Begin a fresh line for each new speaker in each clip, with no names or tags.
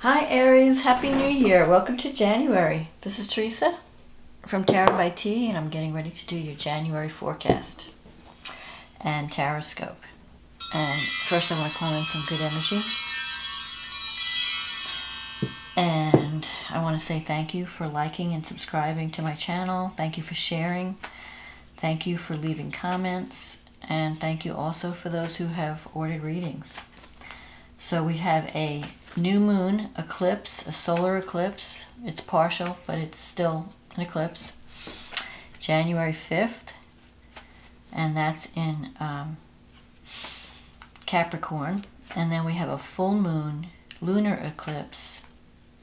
Hi Aries, Happy New Year. Welcome to January. This is Teresa from Tarot by T, and I'm getting ready to do your January forecast and TarotScope. And first I want to call in some good energy. And I want to say thank you for liking and subscribing to my channel. Thank you for sharing. Thank you for leaving comments. And thank you also for those who have ordered readings. So we have a new moon eclipse, a solar eclipse. It's partial, but it's still an eclipse. January 5th, and that's in Capricorn. And then we have a full moon lunar eclipse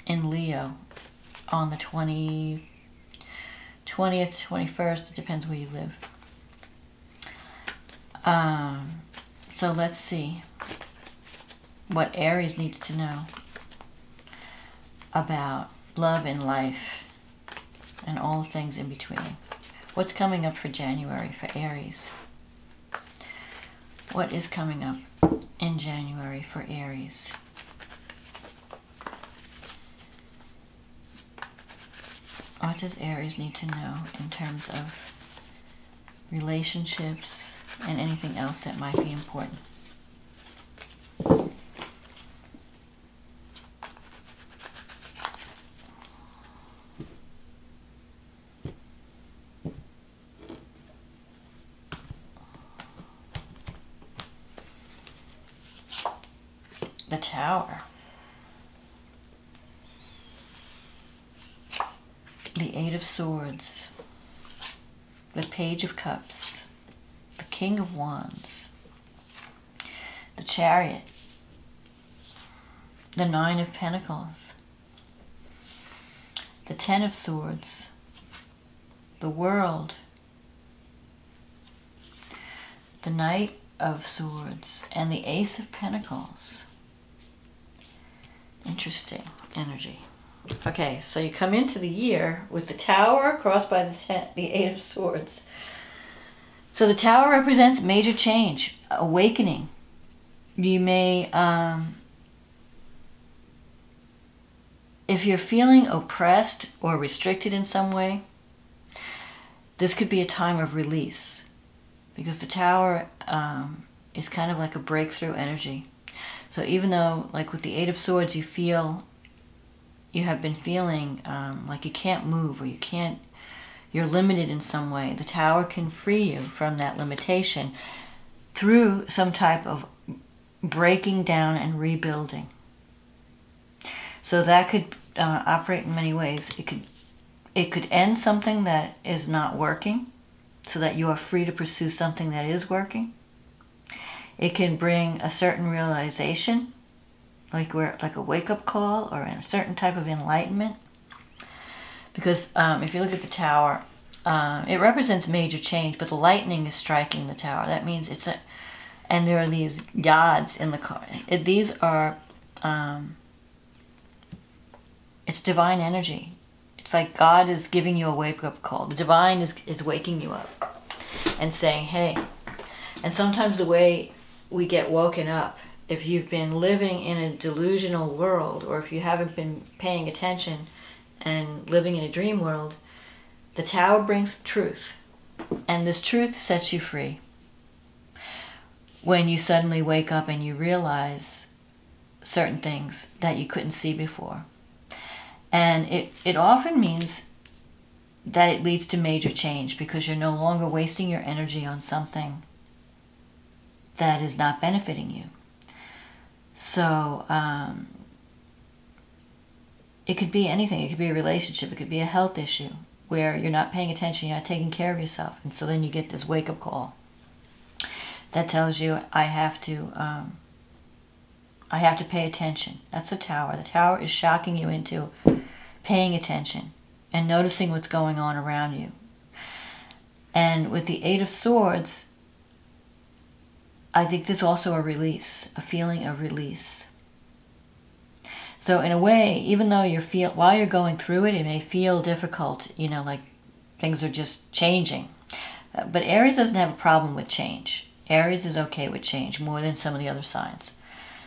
in Leo on the 20th, 21st. It depends where you live. So let's see what Aries needs to know about love and life and all things in between. What's coming up for January for Aries? What is coming up in January for Aries? What does Aries need to know in terms of relationships and anything else that might be important? The Tower. The Eight of Swords. The Page of Cups. The King of Wands. The Chariot. The Nine of Pentacles. The Ten of Swords. The World. The Knight of Swords. And the Ace of Pentacles. Interesting energy. Okay, so you come into the year with the Tower crossed by the Eight of Swords. So the Tower represents major change, awakening. You may, if you're feeling oppressed or restricted in some way, this could be a time of release, because the Tower is kind of like a breakthrough energy. So even though, like with the Eight of Swords, you have been feeling like you can't move, or you're limited in some way, the Tower can free you from that limitation through some type of breaking down and rebuilding. So that could operate in many ways. It could end something that is not working, so that you are free to pursue something that is working. It can bring a certain realization, like a wake-up call or a certain type of enlightenment. Because if you look at the Tower, it represents major change, but the lightning is striking the Tower. That means and there are these yads in the car. These are, it's divine energy. It's like God is giving you a wake-up call. The divine is waking you up and saying, hey. And sometimes the way we get woken up, if you've been living in a delusional world, or if you haven't been paying attention and living in a dream world, the Tower brings truth. And this truth sets you free. When you suddenly wake up and you realize certain things that you couldn't see before. And it often means that it leads to major change, because you're no longer wasting your energy on something that is not benefiting you. So it could be anything. It could be a relationship. It could be a health issue where you're not paying attention, you're not taking care of yourself. And so then you get this wake-up call that tells you, I have to pay attention. That's the Tower. The Tower is shocking you into paying attention and noticing what's going on around you. And with the Eight of Swords, I think there's also a release, a feeling of release. So in a way, even though while you're going through it, it may feel difficult, like things are just changing. But Aries doesn't have a problem with change. Aries is okay with change more than some of the other signs.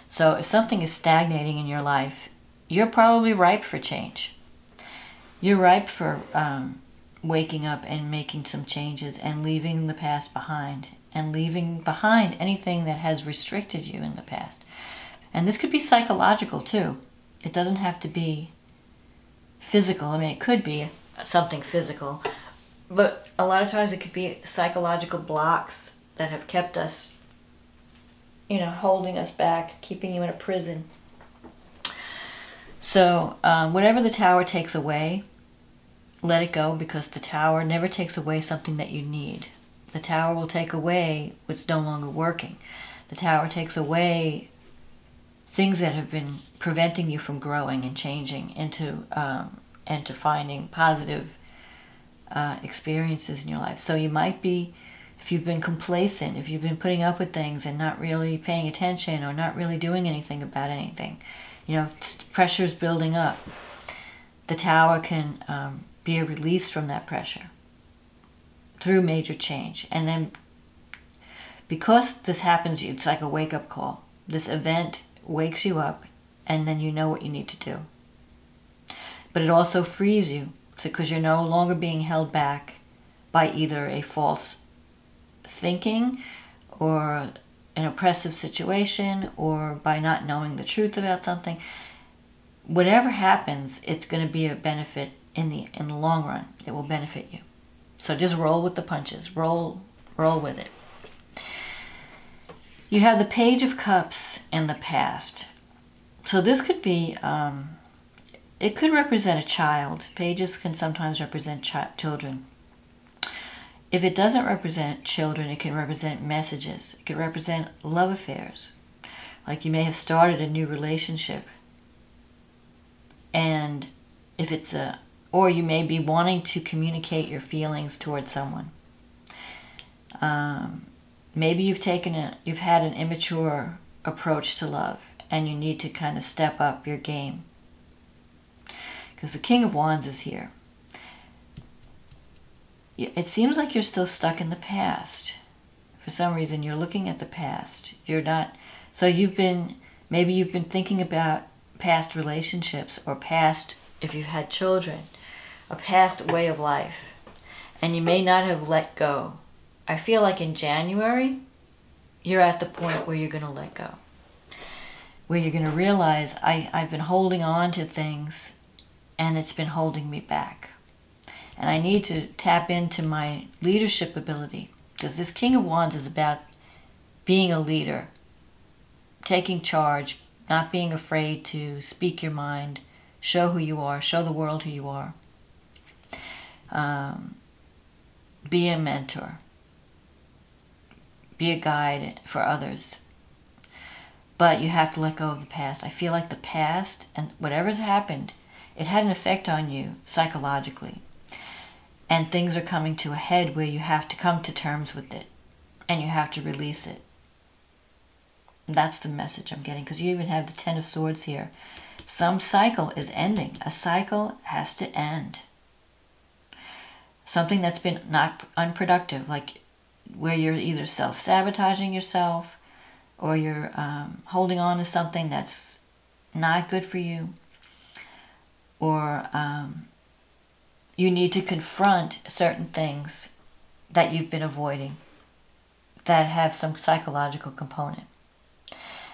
So if something is stagnating in your life, you're probably ripe for change. You're ripe for waking up and making some changes and leaving the past behind, and leaving behind anything that has restricted you in the past. And this could be psychological too. It doesn't have to be physical. I mean, it could be something physical, but a lot of times it could be psychological blocks that have kept us, holding us back, keeping you in a prison. So whatever the Tower takes away, let it go, because the Tower never takes away something that you need. The Tower will take away what's no longer working. The Tower takes away things that have been preventing you from growing and changing into finding positive experiences in your life. So you might be, if you've been complacent, if you've been putting up with things and not really paying attention or not really doing anything about anything, pressure's building up. The Tower can be a release from that pressure through major change. And then, because this happens, it's like a wake-up call. This event wakes you up, and then you know what you need to do. But it also frees you, because you're no longer being held back by either a false thinking or an oppressive situation, or by not knowing the truth about something. Whatever happens, it's going to be a benefit in the long run. It will benefit you. So just roll with the punches. Roll with it. You have the Page of Cups in the past. So this could be, it could represent a child. Pages can sometimes represent children. If it doesn't represent children, it can represent messages. It could represent love affairs. Like you may have started a new relationship. And if it's or you may be wanting to communicate your feelings towards someone. Maybe you've had an immature approach to love, and you need to kind of step up your game. Because the King of Wands is here. It seems like you're still stuck in the past. For some reason, you're looking at the past. You're not. So maybe you've been thinking about past relationships, or past, if you've had children, a past way of life, and you may not have let go. I feel like in January, you're at the point where you're going to let go, where you're going to realize, I've been holding on to things, and it's been holding me back. And I need to tap into my leadership ability, because this King of Wands is about being a leader, taking charge, not being afraid to speak your mind, show who you are, show the world who you are. Be a mentor. Be a guide for others. But you have to let go of the past. I feel like the past, and whatever's happened, it had an effect on you psychologically. And things are coming to a head where you have to come to terms with it. And you have to release it. That's the message I'm getting, because you even have the Ten of Swords here. Some cycle is ending. A cycle has to end. Something that's been not unproductive, like where you're either self-sabotaging yourself, or you're holding on to something that's not good for you, or you need to confront certain things that you've been avoiding that have some psychological component.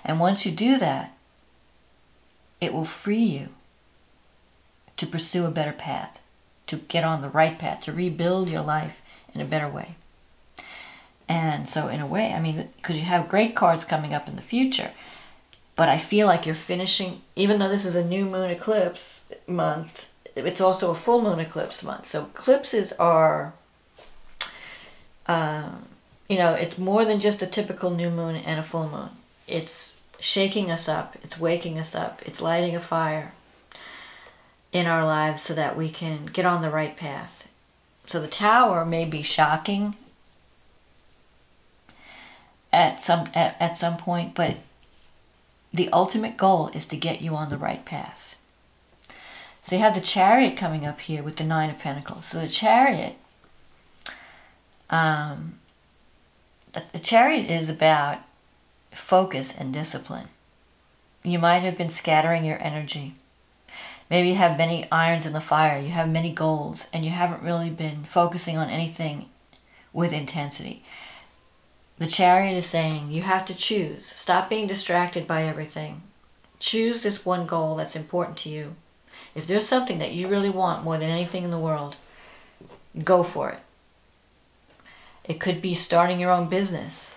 And once you do that, it will free you to pursue a better path, to get on the right path, to rebuild your life in a better way. And so in a way, I mean, because you have great cards coming up in the future, but I feel like you're finishing, even though this is a new moon eclipse month, it's also a full moon eclipse month. So eclipses are, it's more than just a typical new moon and a full moon. It's shaking us up, it's waking us up, it's lighting a fire in our lives so that we can get on the right path. So the Tower may be shocking at some point, but the ultimate goal is to get you on the right path. So you have the Chariot coming up here with the Nine of Pentacles. So the Chariot, is about focus and discipline. You might have been scattering your energy Maybe you have many irons in the fire, you have many goals, and you haven't really been focusing on anything with intensity. The Chariot is saying you have to choose. Stop being distracted by everything. Choose this one goal that's important to you. If there's something that you really want more than anything in the world, go for it. It could be starting your own business,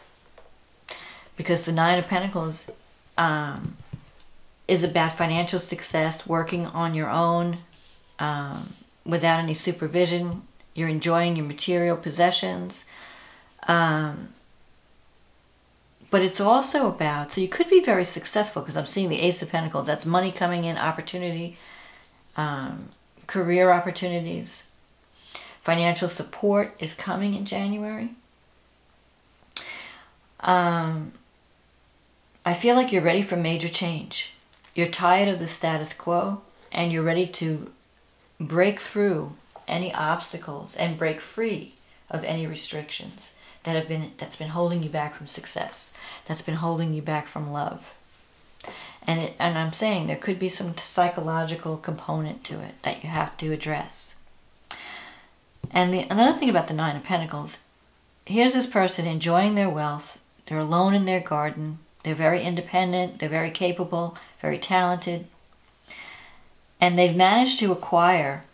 because the Nine of Pentacles is about financial success, working on your own without any supervision. You're enjoying your material possessions. But it's also about, so you could be very successful, because I'm seeing the Ace of Pentacles. That's money coming in, opportunity, career opportunities. Financial support is coming in January. I feel like you're ready for major change. You're tired of the status quo, and you're ready to break through any obstacles and break free of any restrictions that's been holding you back from success, that's been holding you back from love. And I'm saying there could be some psychological component to it that you have to address. And another thing about the Nine of Pentacles, here's this person enjoying their wealth. They're alone in their garden. They're very independent. They're very capable, very talented. And they've managed to acquire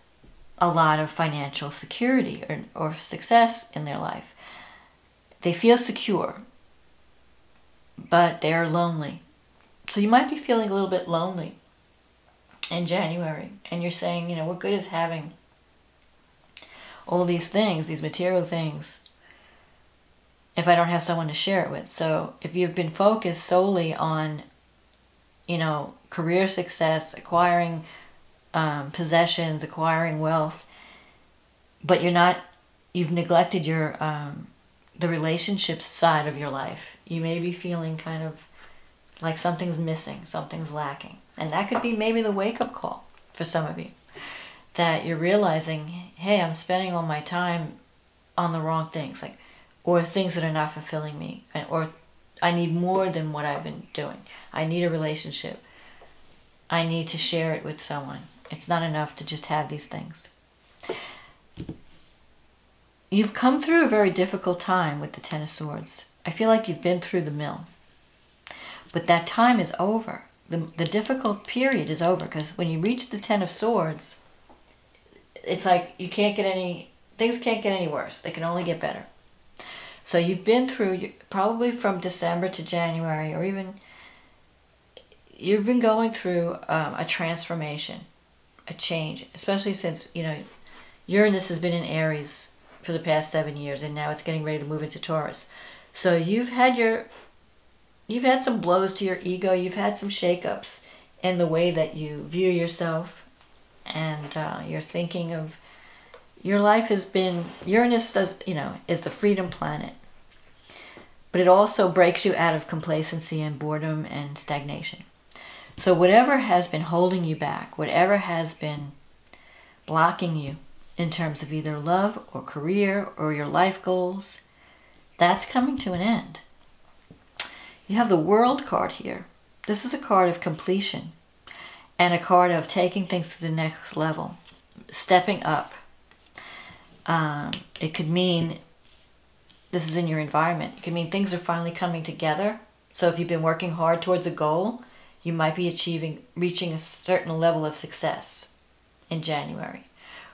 a lot of financial security or success in their life. They feel secure, but they're lonely. So you might be feeling a little bit lonely in January. And you're saying, you know, what good is having all these things, these material things, if I don't have someone to share it with? So if you've been focused solely on, you know, career success, acquiring possessions, acquiring wealth, but you've neglected your the relationship side of your life, you may be feeling kind of like something's missing, something's lacking. And that could be maybe the wake-up call for some of you, that you're realizing, hey, I'm spending all my time on the wrong things, or things that are not fulfilling me, or I need more than what I've been doing. I need a relationship. I need to share it with someone. It's not enough to just have these things. You've come through a very difficult time with the Ten of Swords. I feel like you've been through the mill. But that time is over. The difficult period is over, because when you reach the Ten of Swords, it's like things can't get any worse. They can only get better. So you've been through, probably from December to January, or even, you've been going through a transformation, a change, especially since, you know, Uranus has been in Aries for the past 7 years, and now it's getting ready to move into Taurus. So you've had some blows to your ego, you've had some shakeups in the way that you view yourself, and you're thinking of, your life has been, Uranus is the freedom planet, but it also breaks you out of complacency and boredom and stagnation. So whatever has been holding you back, whatever has been blocking you in terms of either love or career or your life goals, that's coming to an end. You have the World card here. This is a card of completion and a card of taking things to the next level, stepping up. It could mean, this is in your environment, it could mean things are finally coming together. So if you've been working hard towards a goal, you might be reaching a certain level of success in January,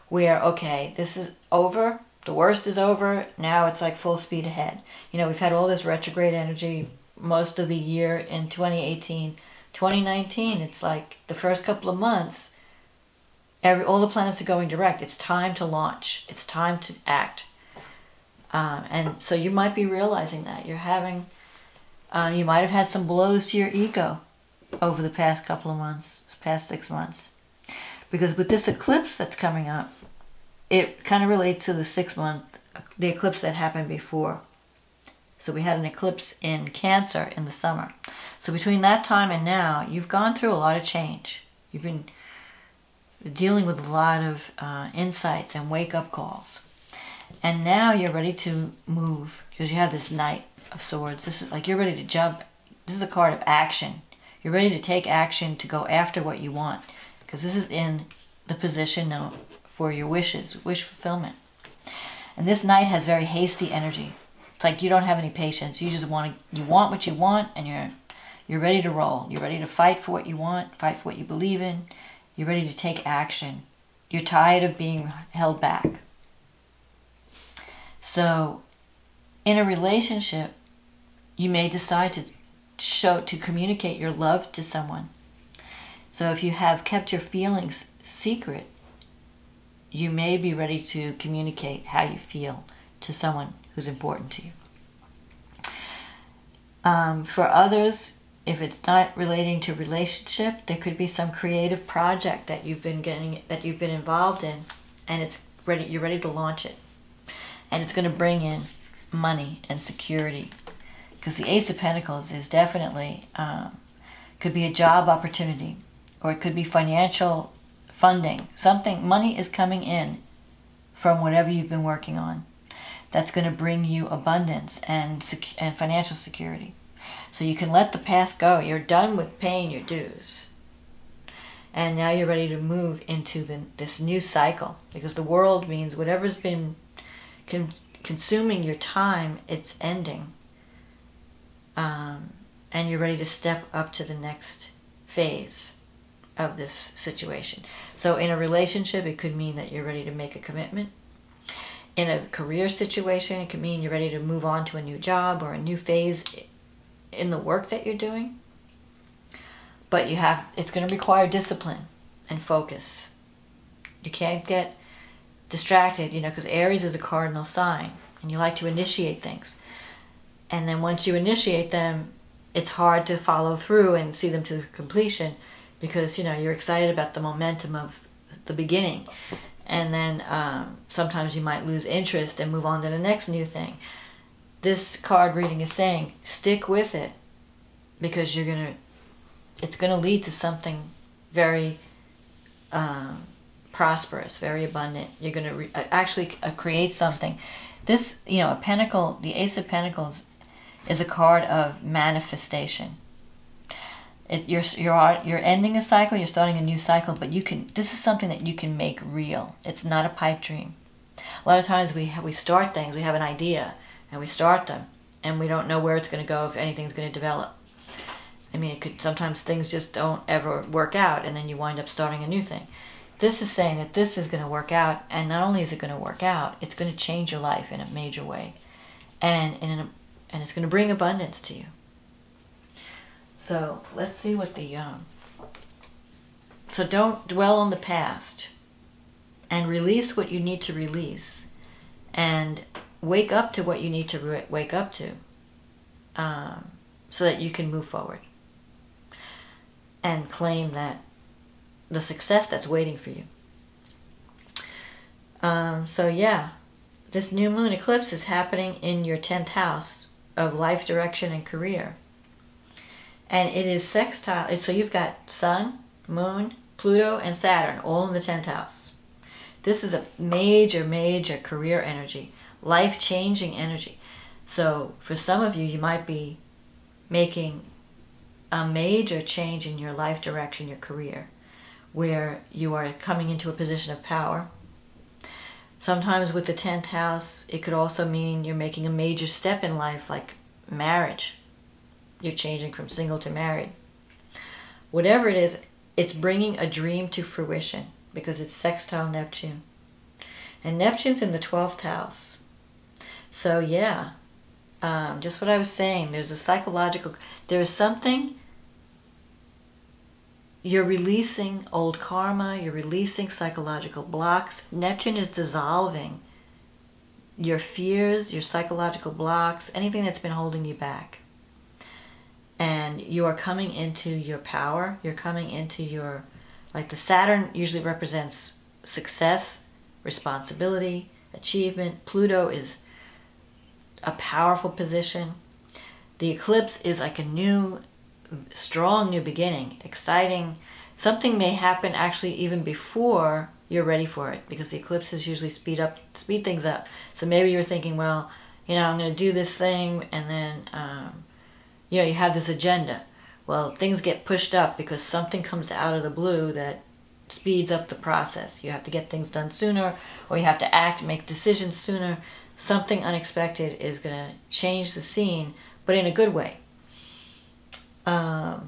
where, okay, this is over, the worst is over, now it's like full speed ahead. You know, we've had all this retrograde energy most of the year in 2018. 2019, it's like the first couple of months, all the planets are going direct. It's time to launch. It's time to act. And so you might be realizing that. You're having, you might have had some blows to your ego over the past couple of months, past 6 months. Because with this eclipse that's coming up, it kind of relates to the 6 month, the eclipse that happened before. So we had an eclipse in Cancer in the summer. So between that time and now, you've gone through a lot of change. You've been dealing with a lot of insights and wake-up calls. And now you're ready to move, because you have this Knight of Swords. This is like you're ready to jump. This is a card of action. You're ready to take action to go after what you want. because this is in the position now for your wishes, wish fulfillment. And this Knight has very hasty energy. It's like you don't have any patience. You just want what you want, and you're ready to roll. You're ready to fight for what you want, fight for what you believe in. You're ready to take action. You're tired of being held back. So, in a relationship, you may decide to communicate your love to someone. So if you have kept your feelings secret, you may be ready to communicate how you feel to someone who's important to you. For others, if it's not relating to relationship, there could be some creative project that you've been involved in, and you're ready to launch it. And it's going to bring in money and security. Because the Ace of Pentacles is definitely, could be a job opportunity, or it could be financial funding. Money is coming in from whatever you've been working on. That's going to bring you abundance and financial security. So you can let the past go. You're done with paying your dues. And now you're ready to move into this new cycle. Because the world means whatever's been consuming your time, it's ending. And you're ready to step up to the next phase of this situation. So in a relationship, it could mean that you're ready to make a commitment. In a career situation, it could mean you're ready to move on to a new job or a new phase in the work that you're doing. But it's going to require discipline and focus. You can't get distracted, because Aries is a cardinal sign, and you like to initiate things. And then once you initiate them, it's hard to follow through and see them to completion, because you're excited about the momentum of the beginning. And then sometimes you might lose interest and move on to the next new thing. This card reading is saying, stick with it, because it's going to lead to something very prosperous, very abundant. You're going to actually create something. This, a pentacle, the Ace of Pentacles, is a card of manifestation. You're ending a cycle, you're starting a new cycle, but this is something that you can make real. It's not a pipe dream. A lot of times we start things, we have an idea, and we start them, and we don't know where it's going to go, if anything's going to develop. I mean, sometimes things just don't ever work out, and then you wind up starting a new thing. This is saying that this is going to work out, and not only is it going to work out, it's going to change your life in a major way, and it's going to bring abundance to you. So let's see what so don't dwell on the past, and release what you need to release, and wake up to what you need to wake up to, so that you can move forward and claim the success that's waiting for you. So yeah, this new moon eclipse is happening in your 10th house of life direction and career. And it is sextile. So you've got Sun, Moon, Pluto, and Saturn all in the 10th house. This is a major, major career energy, life-changing energy. So for some of you, you might be making a major change in your life direction, your career, where you are coming into a position of power. Sometimes with the 10th house, it could also mean you're making a major step in life, like marriage. You're changing from single to married. Whatever it is, it's bringing a dream to fruition, because it's sextile Neptune. And Neptune's in the 12th house. So yeah, just what I was saying, there is something, you're releasing old karma, you're releasing psychological blocks. Neptune is dissolving your fears, your psychological blocks, anything that's been holding you back. And you are coming into your power, you're coming into your, like the Saturn usually represents success, responsibility, achievement. Pluto is a powerful position. The eclipse is like a new, strong new beginning, exciting. Something may happen actually even before you're ready for it, because the eclipses usually speed things up. So maybe you're thinking, well, I'm going to do this thing, and then you have this agenda. Well, things get pushed up because something comes out of the blue that speeds up the process. You have to get things done sooner, or you have to act, make decisions sooner. Something unexpected is going to change the scene, but in a good way. The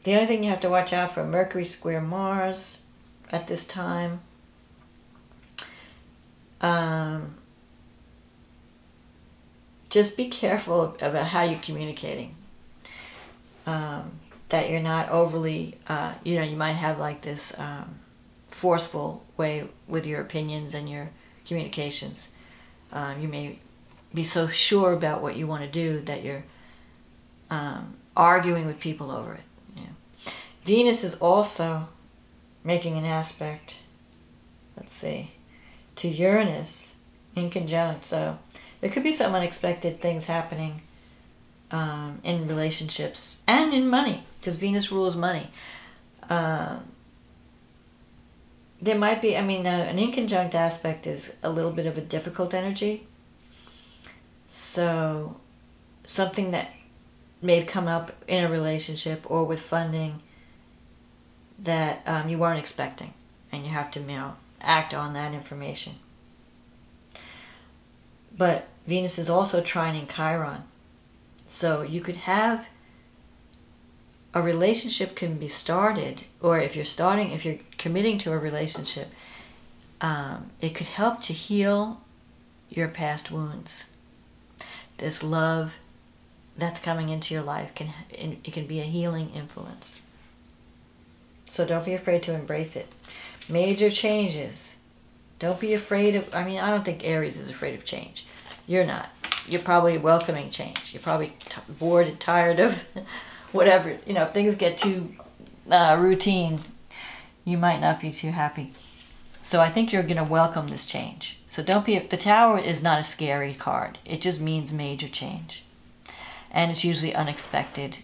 only thing you have to watch out for, Mercury square Mars at this time. Just be careful about how you're communicating. That you're not overly, you might have like this forceful way with your opinions and your communications. You may be so sure about what you want to do that you're arguing with people over it. Yeah. Venus is also making an aspect, let's see, to Uranus in conjunct. So there could be some unexpected things happening in relationships and in money, because Venus rules money. There might be, an inconjunct aspect is a little bit of a difficult energy. So something that may come up in a relationship or with funding that you weren't expecting, and you have to act on that information. But Venus is also trining Chiron. So you could have a relationship can be started, or if you're committing to a relationship, it could help to heal your past wounds. This love that's coming into your life it can be a healing influence. So don't be afraid to embrace it. Major changes. Don't be afraid of, I don't think Aries is afraid of change. You're not. You're probably welcoming change. You're probably bored and tired of whatever. If things get too routine, you might not be too happy. So I think you're going to welcome this change. So don't be, the Tower is not a scary card. It just means major change. And it's usually unexpected.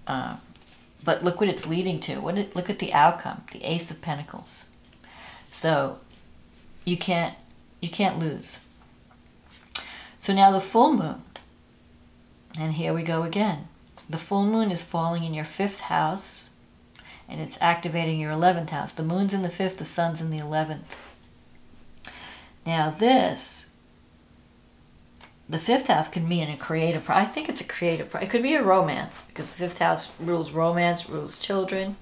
But look what it's leading to. Look at the outcome, the Ace of Pentacles. So you can't lose. So now the full moon, and here we go again. The full moon is falling in your 5th house, and it's activating your 11th house. The moon's in the 5th, the sun's in the 11th. Now the 5th house could mean a creative, I think it's a creative, it could be a romance, because the 5th house rules romance, rules children.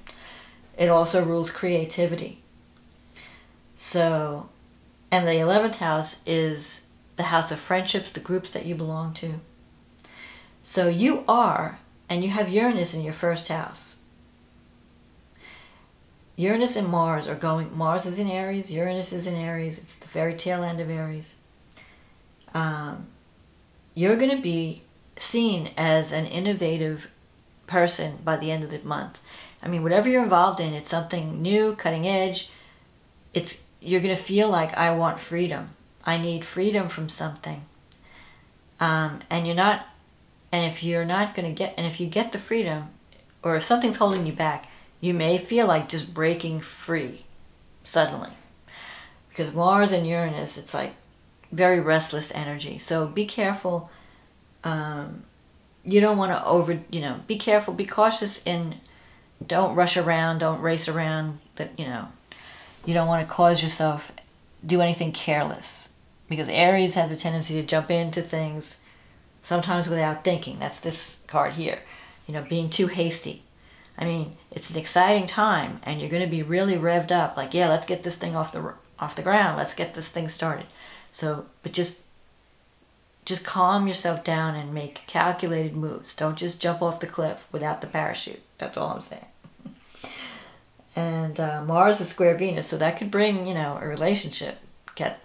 It also rules creativity. So, and the 11th house is the house of friendships, the groups that you belong to. So you are, and you have Uranus in your 1st house. Uranus and Mars are going, Mars is in Aries, Uranus is in Aries, it's the very tail end of Aries. You're going to be seen as an innovative person by the end of the month. Whatever you're involved in, it's something new, cutting edge. You're going to feel like, I want freedom. I need freedom from something. And if you're not going to get, and if you get the freedom, or if something's holding you back, you may feel like just breaking free suddenly. Because Mars and Uranus, it's like very restless energy. So be careful. You don't want to be careful, be cautious don't rush around, don't race around, you don't want to cause yourself, do anything careless. Because Aries has a tendency to jump into things sometimes without thinking. That's this card here. Being too hasty. It's an exciting time, and you're going to be really revved up. Like, yeah, let's get this thing off the ground. Let's get this thing started. So, but just calm yourself down and make calculated moves. Don't just jump off the cliff without the parachute. That's all I'm saying. And Mars is square Venus, so that could bring, a relationship.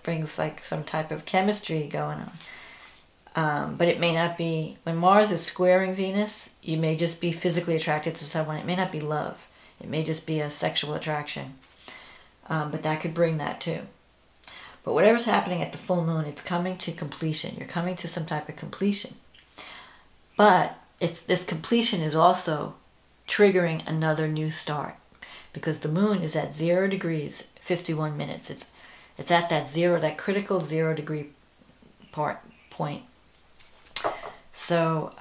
Brings like some type of chemistry going on. But it may not be, when Mars is squaring Venus, you may just be physically attracted to someone. It may not be love. It may just be a sexual attraction. But that could bring that too. But whatever's happening at the full moon, it's coming to completion. You're coming to some type of completion. But this completion is also triggering another new start. Because the moon is at 0 degrees, 51 minutes. It's at that critical 0 degree point. So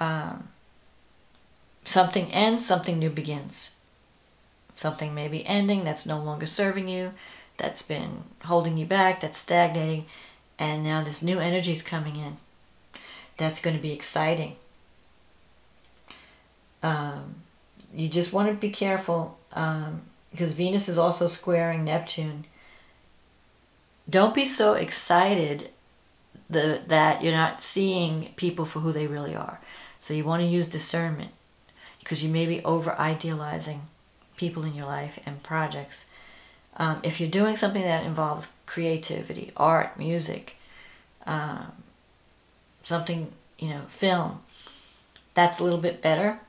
something ends, something new begins. Something may be ending that's no longer serving you, that's been holding you back, that's stagnating, and now this new energy is coming in. That's going to be exciting. You just want to be careful, because Venus is also squaring Neptune. Don't be so excited that you're not seeing people for who they really are. So you want to use discernment, because you may be over-idealizing people in your life and projects. If you're doing something that involves creativity, art, music, something, film, that's a little bit better,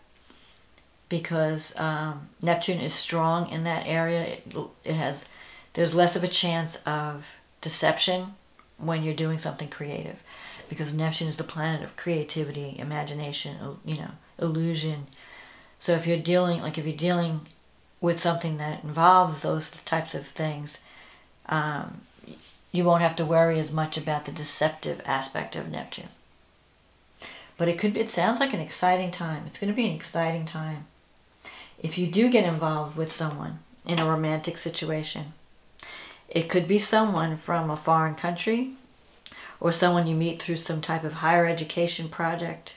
because Neptune is strong in that area. There's less of a chance of deception when you're doing something creative, because Neptune is the planet of creativity, imagination, illusion. So if you're dealing with something that involves those types of things, you won't have to worry as much about the deceptive aspect of Neptune. But it sounds like an exciting time. It's going to be an exciting time. If you do get involved with someone in a romantic situation, it could be someone from a foreign country, or someone you meet through some type of higher education project,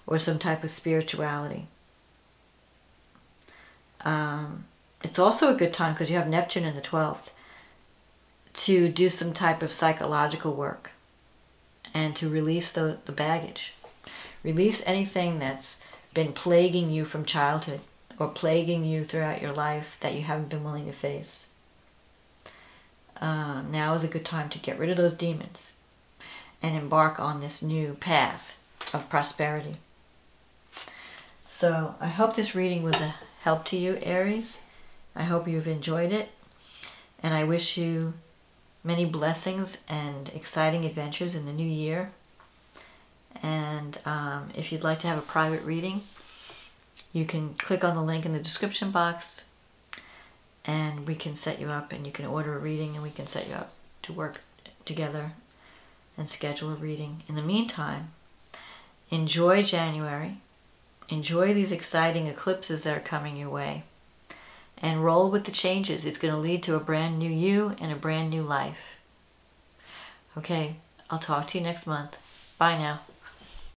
or some type of spirituality. It's also a good time, because you have Neptune in the 12th, to do some type of psychological work and to release the baggage. Release anything that's been plaguing you from childhood or plaguing you throughout your life that you haven't been willing to face. Now is a good time to get rid of those demons and embark on this new path of prosperity. So I hope this reading was a help to you, Aries. I hope you've enjoyed it, and I wish you many blessings and exciting adventures in the new year. And if you'd like to have a private reading, you can click on the link in the description box, and we can set you up, and you can order a reading, and we can set you up to work together and schedule a reading. In the meantime, enjoy January. Enjoy these exciting eclipses that are coming your way, and roll with the changes. It's going to lead to a brand new you and a brand new life. Okay, I'll talk to you next month. Bye now.